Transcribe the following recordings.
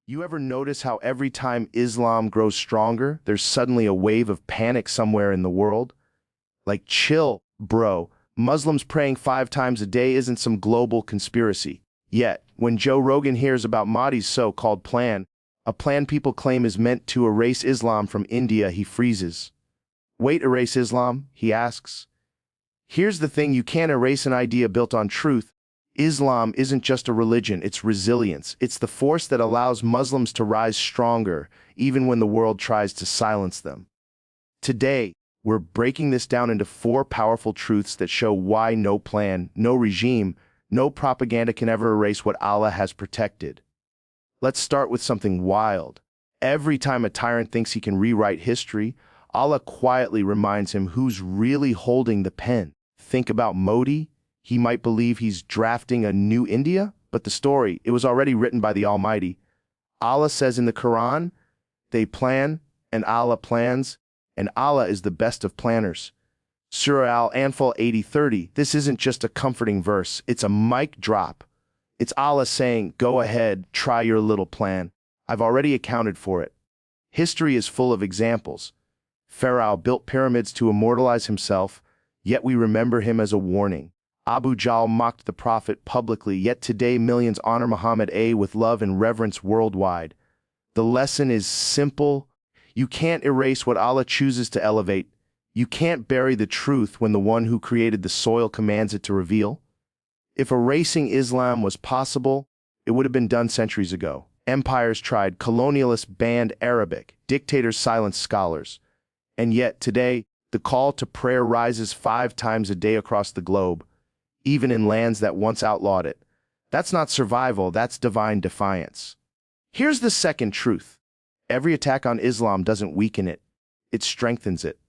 You ever notice how every time Islam grows stronger, there's suddenly a wave of panic somewhere in the world? Like, chill, bro. Muslims praying 5 times a day isn't some global conspiracy. Yet, when Joe Rogan hears about Modi's so-called plan, a plan people claim is meant to erase Islam from India, he freezes. Wait, erase Islam? He asks. Here's the thing, you can't erase an idea built on truth. Islam isn't just a religion, it's resilience. It's the force that allows Muslims to rise stronger, even when the world tries to silence them. Today, we're breaking this down into 4 powerful truths that show why no plan, no regime, no propaganda can ever erase what Allah has protected. Let's start with something wild. Every time a tyrant thinks he can rewrite history, Allah quietly reminds him who's really holding the pen. Think about Modi. He might believe he's drafting a new India, but the story, it was already written by the Almighty. Allah says in the Quran, they plan, and Allah plans, and Allah is the best of planners. Surah Al-Anfal 80:30, this isn't just a comforting verse, it's a mic drop. It's Allah saying, go ahead, try your little plan. I've already accounted for it. History is full of examples. Pharaoh built pyramids to immortalize himself, yet we remember him as a warning. Abu Jahl mocked the Prophet publicly, yet today millions honor Muhammad with love and reverence worldwide. The lesson is simple. You can't erase what Allah chooses to elevate. You can't bury the truth when the one who created the soil commands it to reveal. If erasing Islam was possible, it would have been done centuries ago. Empires tried, colonialists banned Arabic, dictators silenced scholars. And yet today, the call to prayer rises 5 times a day across the globe, even in lands that once outlawed it. That's not survival, that's divine defiance. Here's the second truth. Every attack on Islam doesn't weaken it, it strengthens it.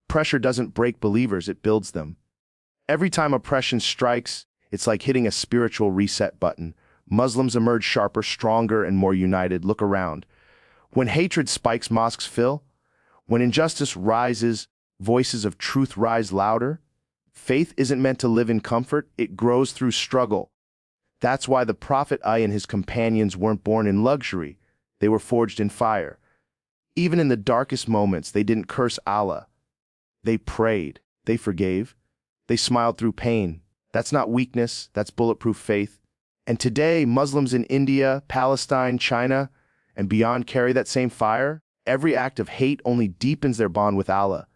Pressure doesn't break believers, it builds them. Every time oppression strikes, it's like hitting a spiritual reset button. Muslims emerge sharper, stronger, and more united. Look around. When hatred spikes, mosques fill. When injustice rises, voices of truth rise louder. Faith isn't meant to live in comfort, it grows through struggle. That's why the Prophet and his companions weren't born in luxury, they were forged in fire. Even in the darkest moments, they didn't curse Allah. They prayed, they forgave, they smiled through pain. That's not weakness, that's bulletproof faith. And today, Muslims in India, Palestine, China, and beyond carry that same fire. Every act of hate only deepens their bond with Allah.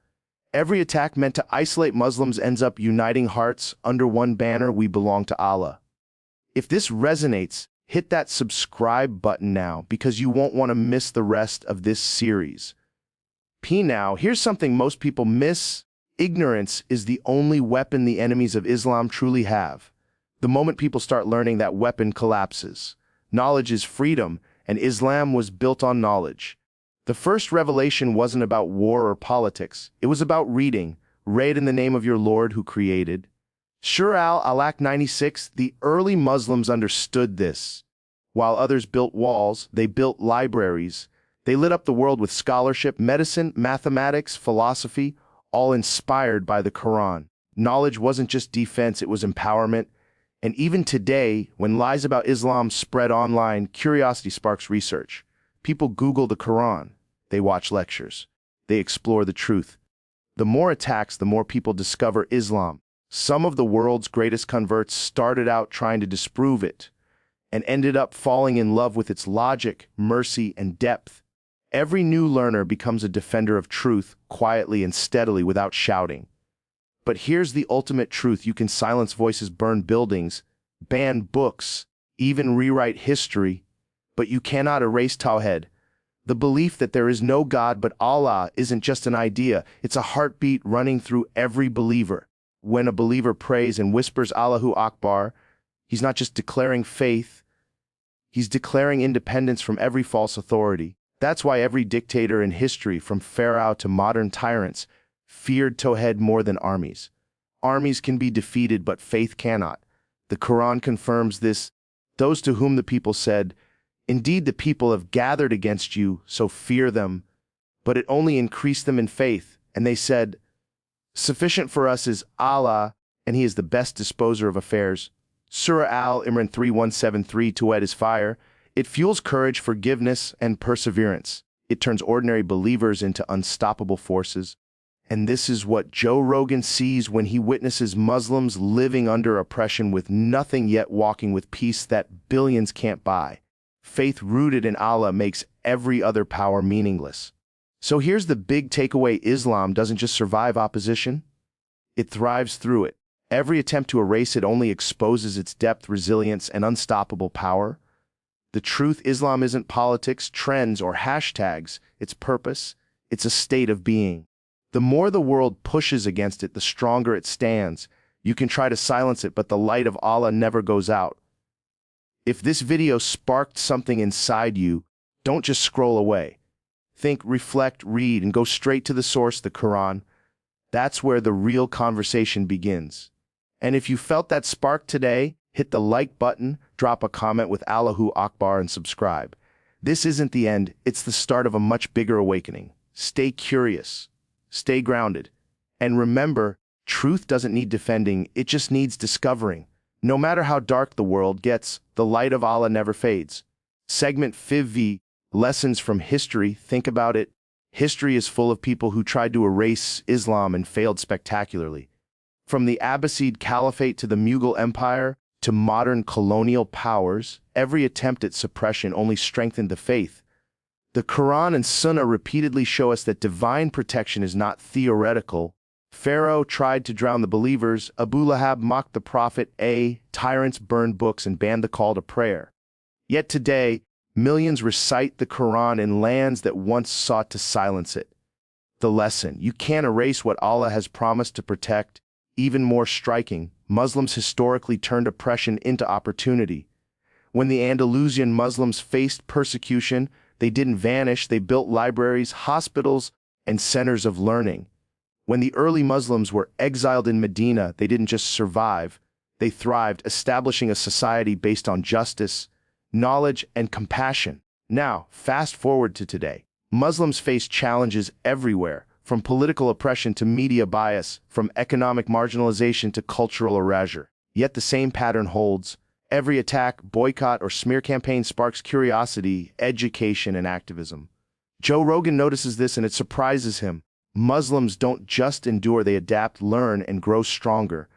Every attack meant to isolate Muslims ends up uniting hearts under one banner: we belong to Allah. If this resonates, hit that subscribe button now because you won't want to miss the rest of this series. Now, here's something most people miss. Ignorance is the only weapon the enemies of Islam truly have. The moment people start learning, that weapon collapses. Knowledge is freedom, and Islam was built on knowledge. The first revelation wasn't about war or politics. It was about reading. Read in the name of your Lord who created. Surah Al-Alaq 96, the early Muslims understood this. While others built walls, they built libraries. They lit up the world with scholarship, medicine, mathematics, philosophy, all inspired by the Quran. Knowledge wasn't just defense, it was empowerment. And even today, when lies about Islam spread online, curiosity sparks research. People Google the Quran, they watch lectures, they explore the truth. The more attacks, the more people discover Islam. Some of the world's greatest converts started out trying to disprove it, and ended up falling in love with its logic, mercy, and depth. Every new learner becomes a defender of truth, quietly and steadily without shouting. But here's the ultimate truth: you can silence voices, burn buildings, ban books, even rewrite history, but you cannot erase Tawhid. The belief that there is no God but Allah isn't just an idea, it's a heartbeat running through every believer. When a believer prays and whispers Allahu Akbar, he's not just declaring faith, he's declaring independence from every false authority. That's why every dictator in history, from Pharaoh to modern tyrants, feared Tawhid more than armies. Armies can be defeated, but faith cannot. The Quran confirms this. Those to whom the people said, "Indeed, the people have gathered against you, so fear them," but it only increased them in faith, and they said, "Sufficient for us is Allah, and He is the best disposer of affairs." Surah Al-Imran 3173, Tawhid is fire. It fuels courage, forgiveness, and perseverance. It turns ordinary believers into unstoppable forces. And this is what Joe Rogan sees when he witnesses Muslims living under oppression with nothing yet walking with peace that billions can't buy. Faith rooted in Allah makes every other power meaningless. So here's the big takeaway: Islam doesn't just survive opposition, it thrives through it. Every attempt to erase it only exposes its depth, resilience, and unstoppable power. The truth: Islam isn't politics, trends, or hashtags. It's purpose. It's a state of being. The more the world pushes against it, the stronger it stands. You can try to silence it, but the light of Allah never goes out. If this video sparked something inside you, don't just scroll away. Think, reflect, read, and go straight to the source, the Quran. That's where the real conversation begins. And if you felt that spark today, hit the like button, drop a comment with Allahu Akbar, and subscribe. This isn't the end, it's the start of a much bigger awakening. Stay curious, stay grounded, and remember, truth doesn't need defending, it just needs discovering. No matter how dark the world gets, the light of Allah never fades. Segment 5V, Lessons from History. Think about it. History is full of people who tried to erase Islam and failed spectacularly. From the Abbasid Caliphate to the Mughal Empire to modern colonial powers, every attempt at suppression only strengthened the faith. The Quran and Sunnah repeatedly show us that divine protection is not theoretical. Pharaoh tried to drown the believers, Abu Lahab mocked the Prophet, tyrants burned books and banned the call to prayer. Yet today, millions recite the Quran in lands that once sought to silence it. The lesson: you can't erase what Allah has promised to protect. Even more striking, Muslims historically turned oppression into opportunity. When the Andalusian Muslims faced persecution, they didn't vanish, they built libraries, hospitals, and centers of learning. When the early Muslims were exiled in Medina, they didn't just survive, they thrived, establishing a society based on justice, knowledge, and compassion. Now, fast forward to today. Muslims face challenges everywhere, from political oppression to media bias, from economic marginalization to cultural erasure. Yet the same pattern holds. Every attack, boycott, or smear campaign sparks curiosity, education, and activism. Joe Rogan notices this and it surprises him. Muslims don't just endure, they adapt, learn, and grow stronger.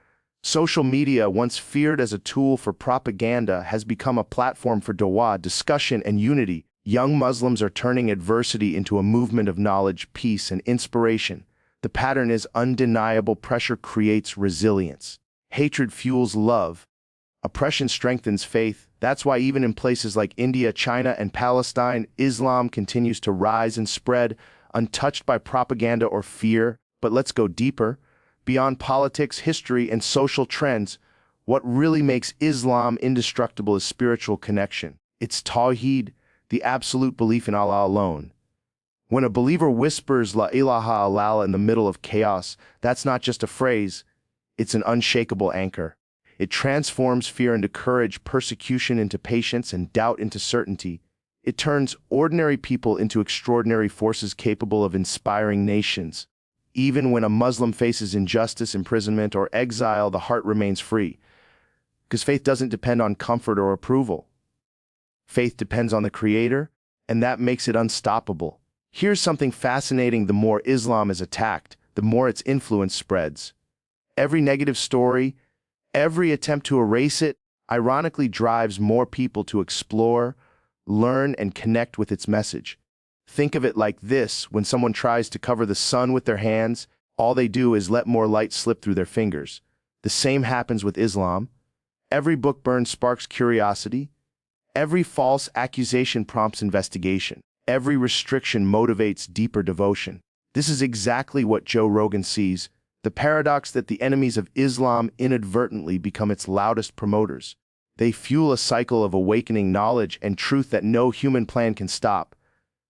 Social media, once feared as a tool for propaganda, has become a platform for dawah, discussion, and unity. Young Muslims are turning adversity into a movement of knowledge, peace, and inspiration. The pattern is undeniable. Pressure creates resilience. Hatred fuels love. Oppression strengthens faith. That's why even in places like India, China, and Palestine, Islam continues to rise and spread, untouched by propaganda or fear. But let's go deeper. Beyond politics, history, and social trends, what really makes Islam indestructible is spiritual connection. It's Tawheed, the absolute belief in Allah alone. When a believer whispers La ilaha illallah in the middle of chaos, that's not just a phrase, it's an unshakable anchor. It transforms fear into courage, persecution into patience, and doubt into certainty. It turns ordinary people into extraordinary forces capable of inspiring nations. Even when a Muslim faces injustice, imprisonment, or exile, the heart remains free. Because faith doesn't depend on comfort or approval. Faith depends on the Creator, and that makes it unstoppable. Here's something fascinating: the more Islam is attacked, the more its influence spreads. Every negative story, every attempt to erase it, ironically drives more people to explore, learn, and connect with its message. Think of it like this: when someone tries to cover the sun with their hands, all they do is let more light slip through their fingers. The same happens with Islam. Every book burned sparks curiosity. Every false accusation prompts investigation. Every restriction motivates deeper devotion. This is exactly what Joe Rogan sees: the paradox that the enemies of Islam inadvertently become its loudest promoters. They fuel a cycle of awakening knowledge and truth that no human plan can stop.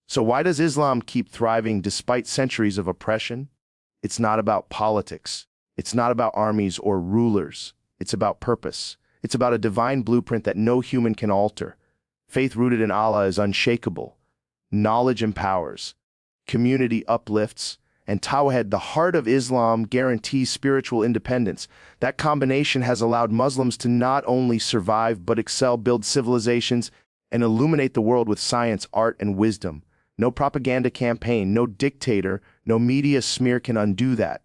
So why does Islam keep thriving despite centuries of oppression? It's not about politics. It's not about armies or rulers. It's about purpose. It's about a divine blueprint that no human can alter. Faith rooted in Allah is unshakable. Knowledge empowers. Community uplifts. And Tawhid, the heart of Islam, guarantees spiritual independence. That combination has allowed Muslims to not only survive but excel, build civilizations, and illuminate the world with science, art, and wisdom. No propaganda campaign, no dictator, no media smear can undo that.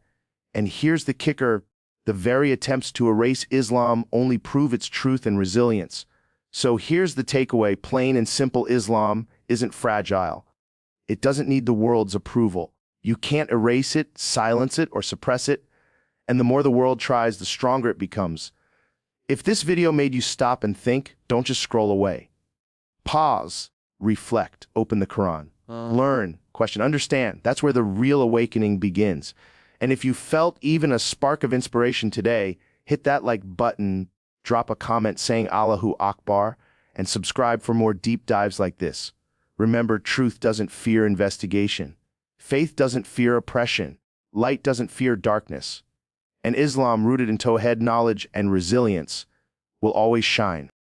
And here's the kicker: the very attempts to erase Islam only prove its truth and resilience. So here's the takeaway: plain and simple, Islam isn't fragile. It doesn't need the world's approval. You can't erase it, silence it, or suppress it. And the more the world tries, the stronger it becomes. If this video made you stop and think, don't just scroll away. Pause, reflect, open the Quran. Learn, question, understand. That's where the real awakening begins. And if you felt even a spark of inspiration today, hit that like button, drop a comment saying Allahu Akbar, and subscribe for more deep dives like this. Remember, truth doesn't fear investigation. Faith doesn't fear oppression. Light doesn't fear darkness. And Islam, rooted in Tawhid, knowledge, and resilience, will always shine.